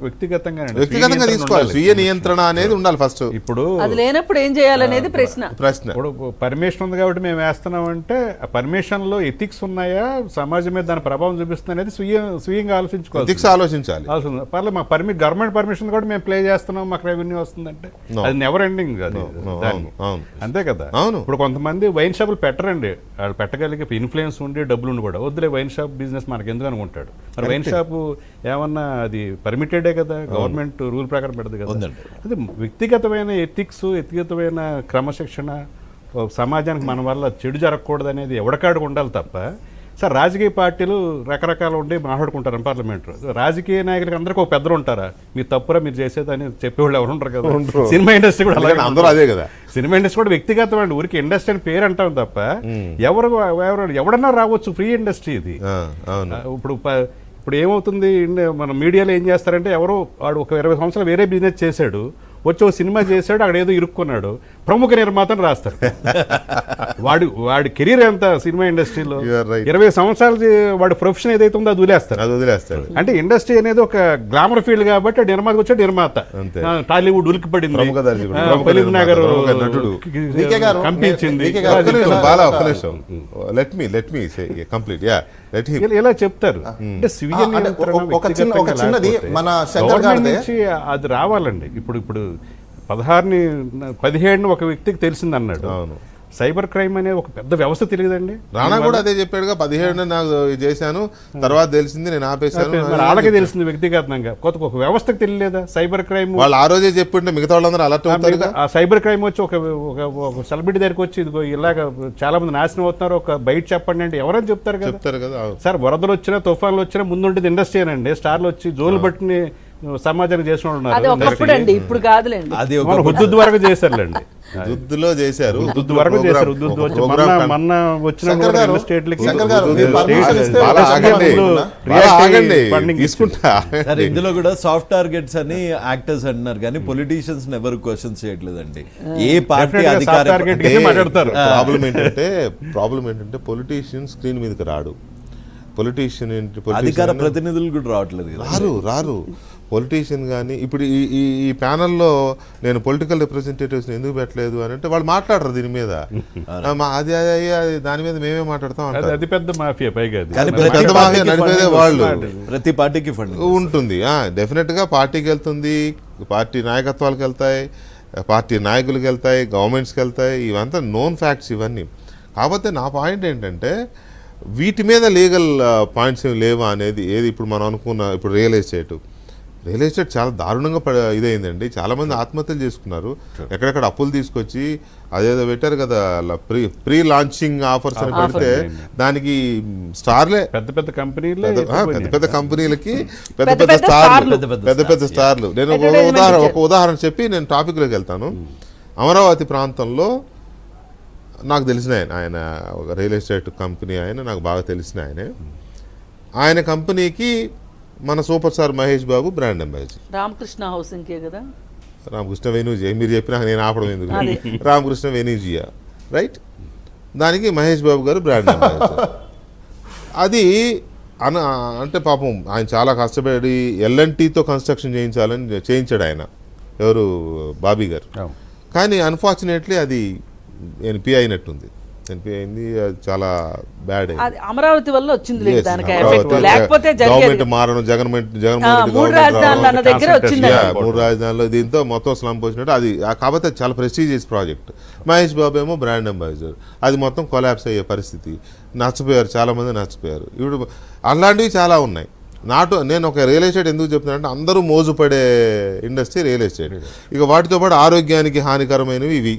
వ్యక్తిగతంగా తీసుకోవాలి. స్వీయ నియంత్రణ అనేది ఉండాలి ఫస్ట్. ఇప్పుడు అది లేనప్పుడు ఏం చేయాలనేది ప్రశ్న. ఇప్పుడు పర్మిషన్ ఉంది కాబట్టి మేము వేస్తున్నాం అంటే ఆ పర్మిషన్ లో ఎథిక్స్ ఉన్నాయా, సమాజం మీద దాని ప్రభావం చూపిస్తుంది అనేది స్వీయంగా ఆలోచించాలి. పర్లేదు మాకు గవర్నమెంట్ పర్మిషన్ కూడా మేము ప్లే చేస్తున్నాం, మాకు రెవెన్యూ వస్తుందంటే అది నెవర్ ఎండింగ్ అది. అంతే కదా. ఇప్పుడు కొంతమంది వైన్ షాపులు పెట్టరండి, వాళ్ళు పెట్టగలిగే ఇన్ఫ్లుయెన్స్ ఉండి డబ్బులు ఉండి కూడా వద్దులే వైన్ షాప్ బిజినెస్ మనకు ఎందుకు అనుకుంటాడు. మరి వైన్ షాపు ఏమన్నా అది పర్మిటెడే కదా, గవర్నమెంట్ రూల్ ప్రకారం పెడదు కదా. అది వ్యక్తిగతమైన ఎథిక్స్, వ్యక్తిగతమైన క్రమశిక్షణ, సమాజానికి మన వల్ల చెడు జరగకూడదు అనేది ఎవడకాడికి ఉండాలి తప్ప. సార్ రాజకీయ పార్టీలు రకరకాలు ఉండి మాట్లాడుకుంటారు పార్లమెంట్. రాజకీయ నాయకులకి అందరికీ ఒక పెద్దలు ఉంటారా, మీరు తప్పురా మీరు చేసేదని చెప్పేవాళ్ళు ఎవరు ఉంటారు కదా. సినిమా ఇండస్ట్రీ కూడా అలాగే అందరూ అదే కదా. సినిమా ఇండస్ట్రీ కూడా వ్యక్తిగతమైన ఊరికి ఇండస్ట్రీ అని పేరు అంటాం తప్ప ఎవడన్నా రావచ్చు. ఫ్రీ ఇండస్ట్రీ ఇది. ఇప్పుడు ఏమవుతుంది, మన మీడియాలో ఏం చేస్తారంటే ఎవరో వాడు ఒక 20 సంవత్సరాలు వేరే బిజినెస్ చేశాడు, వచ్చి ఒక సినిమా చేశాడు, అక్కడ ఏదో ఇరుక్కున్నాడు, ప్రముఖ నిర్మాతను రాస్తారు. వాడి కెరీర్ ఎంత సినిమా ఇండస్ట్రీలో 20 సంవత్సరాలు వాడి ప్రొఫెషన్ ఏదైతే ఉందో అది వదిలేస్తాడు. అంటే ఇండస్ట్రీ అనేది ఒక గ్లామర్ ఫీల్డ్ కాబట్టి నిర్మాతకు వచ్చాడు నిర్మాత. టాలీవుడ్ ఉలికి పడింది, ఫిలిం నగర్ కంపించింది, ఇలా చెప్తారు. అంటే అది రావాలండి. ఇప్పుడు 17 ఒక వ్యక్తికి తెలిసిందన్నాడు. సైబర్ క్రైమ్ అనే ఒక పెద్ద వ్యవస్థ తెలియదండి. రాణా కూడా అదే చెప్పాడుగా, 17 నాకు చేశాను, తర్వాత తెలిసింది నేను ఆపేశాను. వాళ్ళకే తెలిసింది వ్యక్తిగతంగా, కొత్త ఒక వ్యవస్థకు తెలియలేదా సైబర్ క్రైమ్? వాళ్ళు ఆ రోజే చెప్పింటే మిగతా వాళ్ళందరూ అలర్ట్ అవుతారు. ఆ సైబర్ క్రైమ్ వచ్చి ఒక సెలబ్రిటీ దగ్గరికి వచ్చి ఇదిగో ఇలాగ చాలా మంది నాశనం అవుతున్నారు, ఒక బయట చెప్పండి అంటే ఎవరైనా చెప్తారు కదా. సార్ వరదలు వచ్చినా తుఫాన్లు వచ్చినా ముందుండేది ఇండస్ట్రీ అనండి. స్టార్లు వచ్చి జోలు బట్టిని సమాజానికి చేసిన ఉన్నారు, ఇప్పుడు కాదులేండి. అది హుద్దుద్ వరకు చేశారులేండి, దుద్దులో చేశారు, హుద్దుద్ వరకు చేశారు. మొన్న వచ్చిన ఇందులో కూడా సాఫ్ట్ టార్గెట్స్ అని యాక్టర్స్ అంటున్నారు కానీ పొలిటీషియన్స్ ఎవరు క్వశ్చన్ చేయట్లేదండి. ఏ పార్టీ మాట్లాడతారు. ప్రాబ్లం ఏంటంటే పొలిటీషియన్ స్క్రీన్ మీదకి రాడు. పొలిటీషియన్ అధికార ప్రతినిధులు కూడా రారు. పొలిటీషియన్ కానీ ఇప్పుడు ఈ ప్యానల్లో నేను పొలిటికల్ రిప్రజెంటేటివ్స్ ఎందుకు పెట్టలేదు అని అంటే వాళ్ళు మాట్లాడరు దీని మీద. అది దాని మీద మేమే మాట్లాడతాం అంటారు. అది పెద్ద మాఫియా, పైగా పెద్ద మాఫియా నడిపేదే వాళ్ళు. ప్రతి పార్టీకి ఫండ్ ఉంటుంది, డెఫినెట్ గా పార్టీకి వెళ్తుంది, పార్టీ నాయకత్వాలకు వెళ్తాయి, పార్టీ నాయకులకు వెళ్తాయి, గవర్నమెంట్స్కి వెళ్తాయి. ఇవంతా నోన్ ఫ్యాక్ట్స్ ఇవన్నీ. కాకపోతే నా పాయింట్ ఏంటంటే వీటి మీద లీగల్ పాయింట్స్ ఏమి లేవా అనేది. ఏది ఇప్పుడు మనం అనుకున్న ఇప్పుడు రియల్ ఎస్టేట్ చాలా దారుణంగా ఇదైందండి. చాలామంది ఆత్మహత్యలు చేసుకున్నారు, ఎక్కడెక్కడ అప్పులు తీసుకొచ్చి అదేదో పెట్టారు కదా, ప్రీ లాంచింగ్ ఆఫర్స్ అని పెడితే దానికి స్టార్లే పెద్ద కంపెనీలకి పెద్ద స్టార్లు. నేను ఒక ఉదాహరణ చెప్పి నేను టాపిక్లోకి వెళ్తాను. అమరావతి ప్రాంతంలో నాకు తెలిసిన ఆయన ఒక రియల్ ఎస్టేట్ కంపెనీ, నాకు బాగా తెలిసిన ఆయన కంపెనీకి మన super star Mahesh Babu brand ambassador. Ramakrishna housing కదా, రామకృష్ణ వెనూజియా. మీరు చెప్పినా నేను ఆపడం ఎందుకు, రామకృష్ణ వెనూజియా రైట్. దానికి మహేష్ బాబు గారు బ్రాండ్ అంబాసిడర్. అది అంటే పాపం ఆయన చాలా కష్టపడి ఎల్ఎన్టీతో కన్స్ట్రక్షన్ చేయించాడు ఆయన, ఎవరు బాబీ గారు. కానీ అన్ఫార్చునేట్లీ అది ఎన్పి అయినట్టుంది. ఎన్పి అయింది, అది చాలా బ్యాడ్ అయింది. అమరావతి వల్ల వచ్చింది, గవర్నమెంట్ మారడం, జగన్మోహన్ మూడు రాజధానిలో దీంతో మొత్తం స్లంప్ వచ్చినట్టు. అది కాకపోతే చాలా ప్రెస్టీజియస్ ప్రాజెక్ట్. మహేష్ బాబు ఏమో బ్రాండ్ అంబాసిడర్. అది మొత్తం కొలాప్స్ అయ్యే పరిస్థితి. నష్టపోయారు, చాలా మంది నష్టపోయారు. ఇప్పుడు అలాంటివి చాలా ఉన్నాయి. నేను ఒక రియల్ ఎస్టేట్ ఎందుకు చెప్తున్నానంటే అందరూ మోజుపడే ఇండస్ట్రీ రియల్ ఎస్టేట్. ఇక వాటితో పాటు ఆరోగ్యానికి హానికరమైనవి ఇవి.